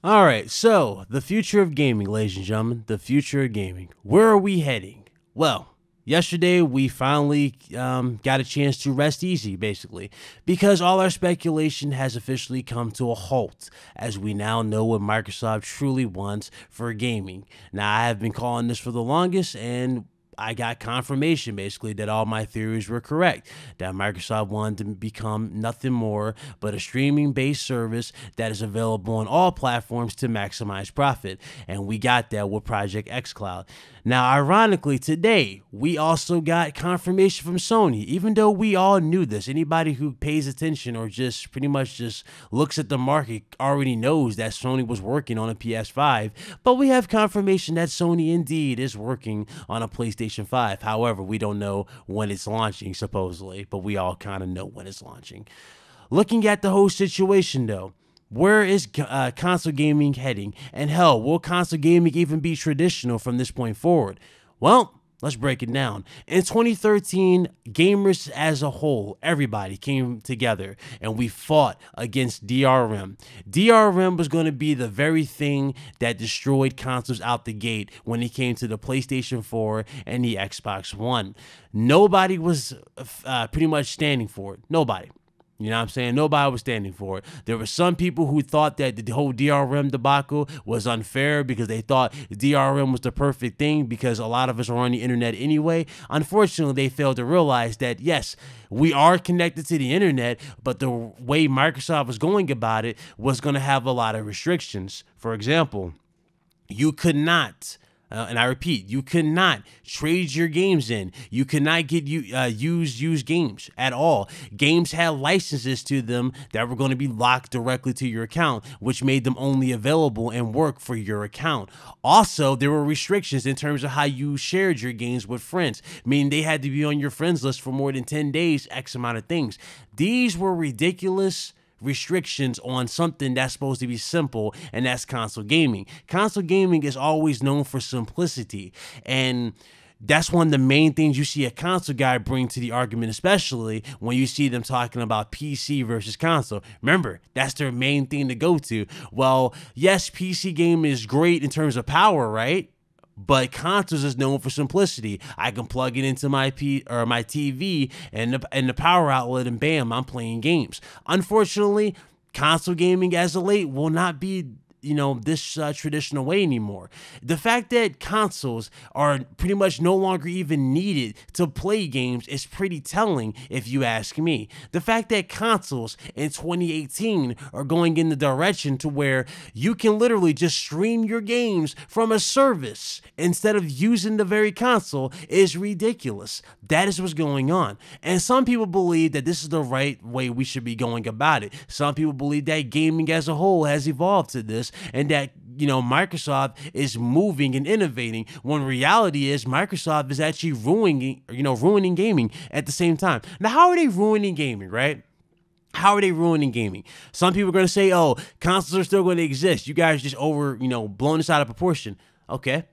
All right, so the future of gaming, ladies and gentlemen, the future of gaming. Where are we heading? Well, yesterday we finally got a chance to rest easy, basically, because all our speculation has officially come to a halt, as we now know what Microsoft truly wants for gaming. Now, I have been calling this for the longest, and I got confirmation basically that all my theories were correct, that Microsoft wanted to become nothing more but a streaming based service that is available on all platforms to maximize profit. And we got that with Project xCloud. Now, ironically, today we also got confirmation from Sony, even though we all knew this. Anybody who pays attention or just pretty much just looks at the market already knows that Sony was working on a PS5, but we have confirmation that Sony indeed is working on a PlayStation 5. However, we don't know when it's launching, supposedly, but we all kind of know when it's launching. Looking at the whole situation, though, where is console gaming heading? And hell, will console gaming even be traditional from this point forward? Well, let's break it down. In 2013, gamers as a whole, everybody came together and we fought against DRM. DRM was going to be the very thing that destroyed consoles out the gate when it came to the PlayStation 4 and the Xbox One. Nobody was pretty much standing for it. Nobody. You know what I'm saying? Nobody was standing for it. There were some people who thought that the whole DRM debacle was unfair because they thought DRM was the perfect thing because a lot of us are on the internet anyway. Unfortunately, they failed to realize that, yes, we are connected to the internet, but the way Microsoft was going about it was going to have a lot of restrictions. For example, you could not... and I repeat, you cannot trade your games in. You cannot get used games at all. Games had licenses to them that were going to be locked directly to your account, which made them only available and work for your account. Also, there were restrictions in terms of how you shared your games with friends, meaning they had to be on your friends list for more than 10 days, X amount of things. These were ridiculous restrictions on something that's supposed to be simple, and that's console gaming. Console gaming is always known for simplicity, and that's one of the main things you see a console guy bring to the argument, especially when you see them talking about PC versus console. Remember, that's their main thing to go to. Well, yes, PC game is great in terms of power, right? But consoles is known for simplicity. I can plug it into my TV and the power outlet, and bam, I'm playing games. Unfortunately, console gaming as of late will not be, this traditional way anymore. The fact that consoles are pretty much no longer even needed to play games is pretty telling, if you ask me. The fact that consoles in 2018 are going in the direction to where you can literally just stream your games from a service instead of using the very console is ridiculous. That is what's going on. And some people believe that this is the right way we should be going about it. Some people believe that gaming as a whole has evolved to this, and that Microsoft is moving and innovating, when reality is Microsoft is actually ruining gaming at the same time. Now, how are they ruining gaming, right? How are they ruining gaming? Some people are going to say, oh, consoles are still going to exist. You guys just blowing this out of proportion. Okay.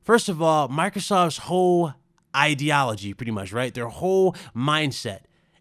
First of all, Microsoft's whole ideology, pretty much, right? Their whole mindset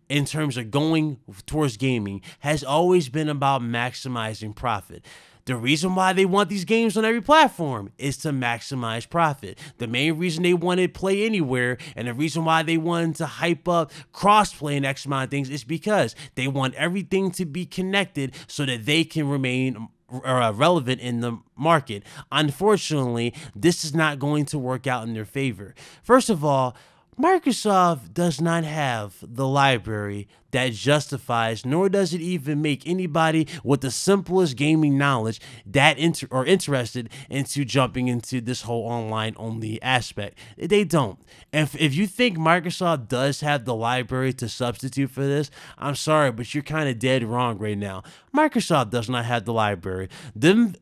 in terms of going towards gaming has always been about maximizing profit. The reason why they want these games on every platform is to maximize profit. The main reason they wanted Play Anywhere and the reason why they wanted to hype up crossplay and X amount of things is because they want everything to be connected so that they can remain relevant in the market. Unfortunately, this is not going to work out in their favor. First of all, Microsoft does not have the library that justifies, nor does it even make anybody with the simplest gaming knowledge that interested into jumping into this whole online only aspect. They don't. If you think Microsoft does have the library to substitute for this, I'm sorry, but you're kind of dead wrong right now. Microsoft does not have the library. Them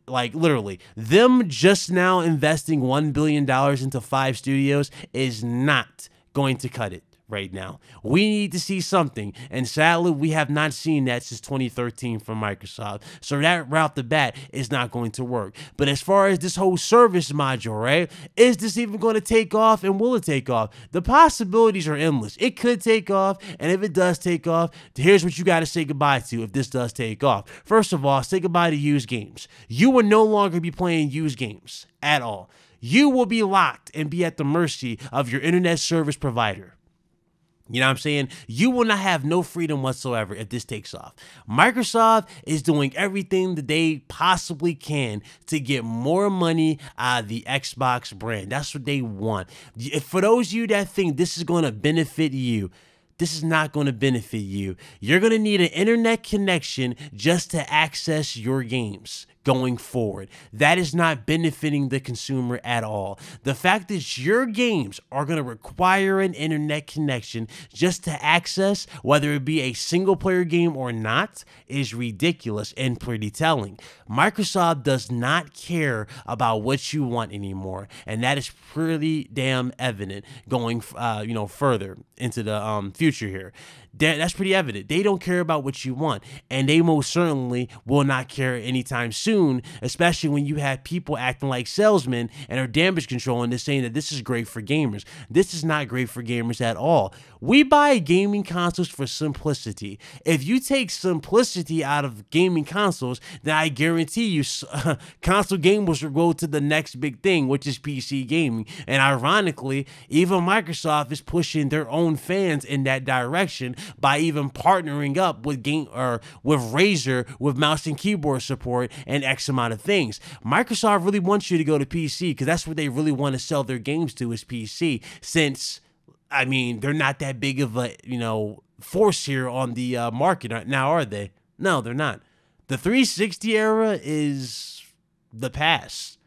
just now investing $1 billion into 5 studios is not going to cut it. right now. We need to see something, and sadly, we have not seen that since 2013 from Microsoft. So that right off the bat is not going to work. But as far as this whole service module, right, is this even going to take off, and will it take off? The possibilities are endless. It could take off, and if it does take off, here's what you got to say goodbye to if this does take off. First of all, say goodbye to used games. You will no longer be playing used games at all. You will be locked and be at the mercy of your internet service provider. You know what I'm saying? You will not have no freedom whatsoever if this takes off. Microsoft is doing everything that they possibly can to get more money out of the Xbox brand. That's what they want. For those of you that think this is going to benefit you, this is not going to benefit you. You're going to need an internet connection just to access your games going forward. That is not benefiting the consumer at all. The fact that your games are going to require an internet connection just to access, whether it be a single player game or not, is ridiculous and pretty telling. Microsoft does not care about what you want anymore, and that is pretty damn evident going further into the future here. That's pretty evident. They don't care about what you want, and they most certainly will not care anytime soon, especially when you have people acting like salesmen and are damage controlling this, saying that this is great for gamers. This is not great for gamers at all. We buy gaming consoles for simplicity. If you take simplicity out of gaming consoles, then I guarantee you console gamers will go to the next big thing, which is PC gaming. And ironically, even Microsoft is pushing their own fans in that direction by even partnering up with with Razer with mouse and keyboard support and X amount of things. Microsoft really wants you to go to PC because that's what they really want to sell their games to, is PC, since I mean, they're not that big of a, force here on the market now, are they? No, they're not. The 360 era is the past.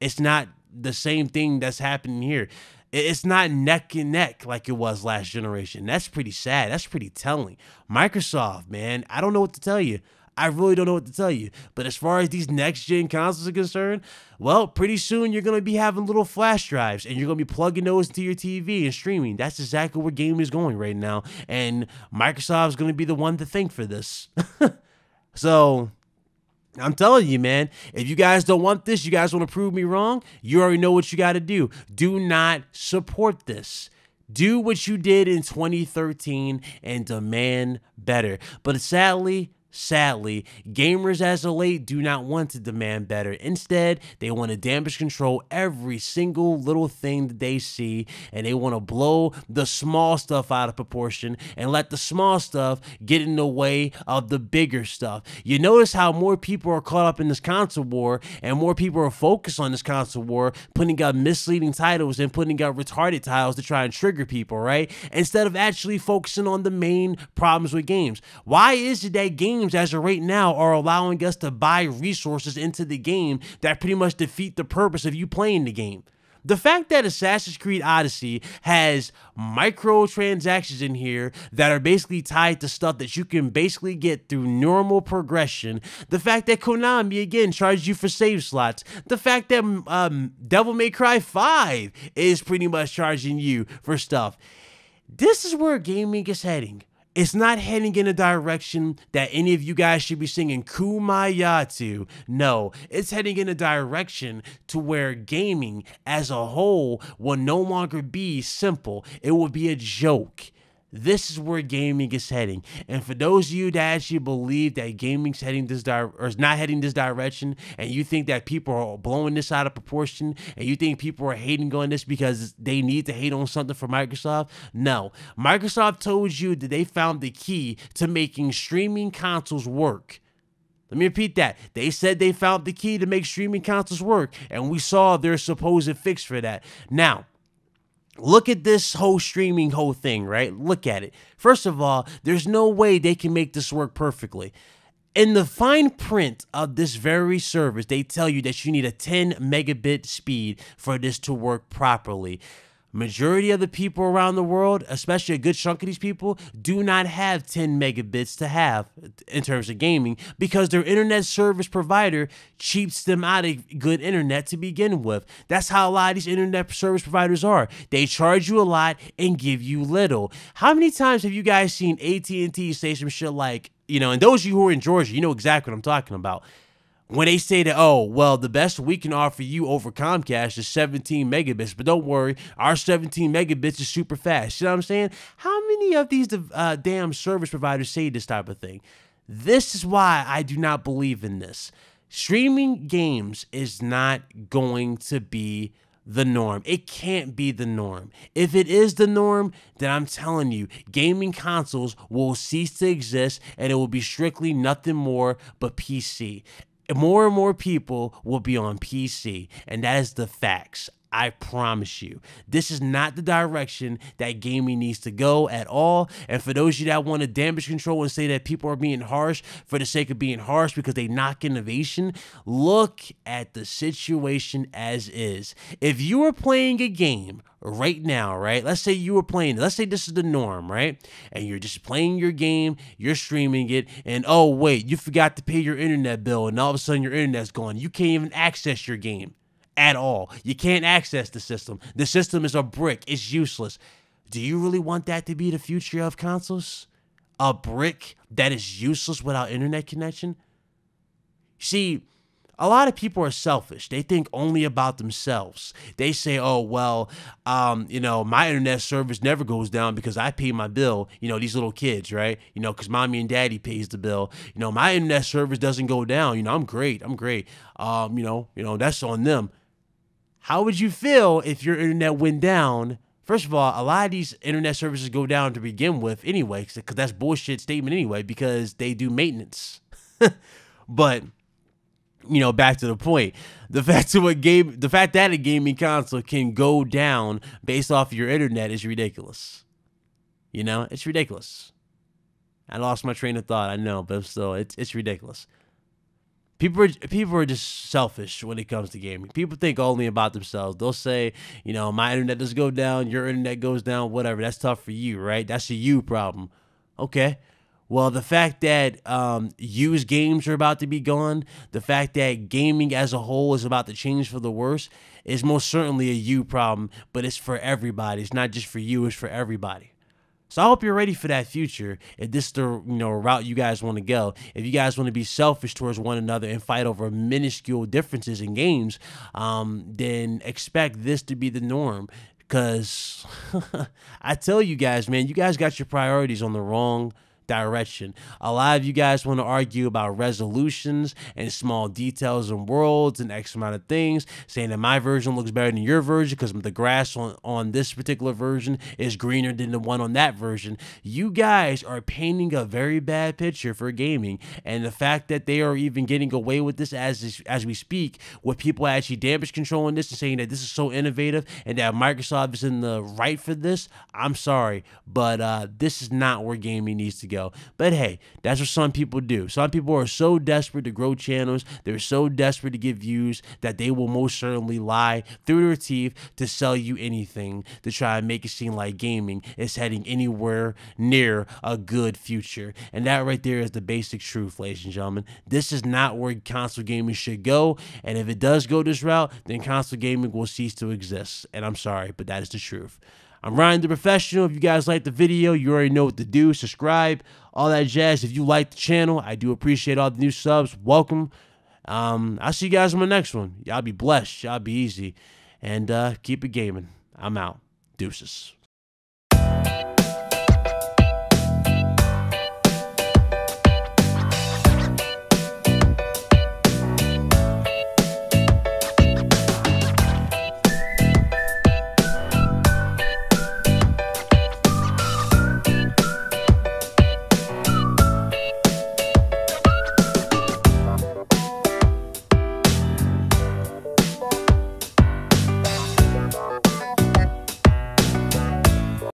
It's not the same thing that's happening here. It's not neck and neck like it was last generation. That's pretty sad. That's pretty telling. Microsoft, man, I don't know what to tell you. I really don't know what to tell you. But as far as these next-gen consoles are concerned, well, pretty soon you're going to be having little flash drives, and you're going to be plugging those into your TV and streaming. That's exactly where gaming is going right now. And Microsoft's going to be the one to thank for this. So I'm telling you, man, if you guys don't want this, you guys want to prove me wrong, you already know what you got to do. Do not support this. Do what you did in 2013 and demand better. But sadly, gamers as of late do not want to demand better. Instead, they want to damage control every single little thing that they see, and they want to blow the small stuff out of proportion and let the small stuff get in the way of the bigger stuff. You notice how more people are caught up in this console war, and more people are focused on this console war, putting out misleading titles and putting out retarded titles to try and trigger people, right? Instead of actually focusing on the main problems with games. Why is it that games as of right now are allowing us to buy resources into the game that pretty much defeat the purpose of you playing the game? The fact that Assassin's Creed Odyssey has microtransactions in here that are basically tied to stuff that you can basically get through normal progression. The fact that Konami, again, charges you for save slots. The fact that Devil May Cry 5 is pretty much charging you for stuff. This is where gaming is heading. It's not heading in a direction that any of you guys should be singing Kumbaya to. No, it's heading in a direction to where gaming as a whole will no longer be simple. It will be a joke. This is where gaming is heading. And for those of you that actually believe that gaming's heading this or is not heading this direction, and you think that people are blowing this out of proportion, and you think people are hating on this because they need to hate on something for Microsoft, no. Microsoft told you that they found the key to making streaming consoles work. Let me repeat that. They said they found the key to make streaming consoles work, and we saw their supposed fix for that. Now, look at this whole streaming thing, right? Look at it. First of all, there's no way they can make this work perfectly. In the fine print of this very service, they tell you that you need a 10 megabit speed for this to work properly. Majority of the people around the world, especially a good chunk of these people, do not have 10 megabits to have in terms of gaming because their internet service provider cheats them out of good internet to begin with. That's how a lot of these internet service providers are. They charge you a lot and give you little. How many times have you guys seen AT&T say some shit like, and those of you who are in Georgia, you know exactly what I'm talking about. When they say that, oh, well, the best we can offer you over Comcast is 17 megabits, but don't worry, our 17 megabits is super fast. You know what I'm saying? How many of these damn service providers say this type of thing? This is why I do not believe in this. Streaming games is not going to be the norm. It can't be the norm. If it is the norm, then I'm telling you, gaming consoles will cease to exist and it will be strictly nothing more but PC. More and more people will be on PC, and that is the facts. I promise you. This is not the direction that gaming needs to go at all. And for those of you that want to damage control and say that people are being harsh for the sake of being harsh because they knock innovation, look at the situation as is. If you were playing a game right now, right? Let's say you were playing, let's say this is the norm, right? And you're just playing your game, you're streaming it, and oh wait, you forgot to pay your internet bill, and all of a sudden your internet's gone. You can't even access your game at all. You can't access the system. The system is a brick. It's useless. Do you really want that to be the future of consoles? A brick that is useless without internet connection? See, a lot of people are selfish. They think only about themselves. They say, oh, well, my internet service never goes down because I pay my bill. These little kids, right? Because mommy and daddy pays the bill. My internet service doesn't go down. I'm great. I'm great. That's on them. How would you feel if your internet went down? First of all, a lot of these internet services go down to begin with anyway, because that's bullshit statement anyway, because they do maintenance. But back to the point. The fact that a gaming console can go down based off of your internet is ridiculous. It's ridiculous. I lost my train of thought, I know, but still, it's ridiculous. People are just selfish when it comes to gaming. People think only about themselves. They'll say, my internet doesn't go down, your internet goes down, whatever. That's tough for you, right? That's a you problem. Okay. Well, the fact that used games are about to be gone, the fact that gaming as a whole is about to change for the worse is most certainly a you problem, but it's for everybody. It's not just for you, it's for everybody. So I hope you're ready for that future. If this is the route you guys want to go, if you guys want to be selfish towards one another and fight over minuscule differences in games, then expect this to be the norm. Because I tell you guys, man, you guys got your priorities on the wrong direction. A lot of you guys want to argue about resolutions and small details and worlds and X amount of things, saying that my version looks better than your version because the grass on this particular version is greener than the one on that version. You guys are painting a very bad picture for gaming, and the fact that they are even getting away with this as we speak, with people actually damage controlling this and saying that this is so innovative and that Microsoft is in the right for this, I'm sorry, but this is not where gaming needs to go. But hey, that's what some people do. Some people are so desperate to grow channels, they're so desperate to get views that they will most certainly lie through their teeth to sell you anything to try and make it seem like gaming is heading anywhere near a good future. And that right there is the basic truth, ladies and gentlemen. This is not where console gaming should go, and if it does go this route, then console gaming will cease to exist. And I'm sorry, but that is the truth. I'm Ryan the Professional. If you guys liked the video, you already know what to do. Subscribe, all that jazz. If you like the channel, I do appreciate all the new subs. Welcome. I'll see you guys on my next one. Y'all be blessed. Y'all be easy. And keep it gaming. I'm out. Deuces.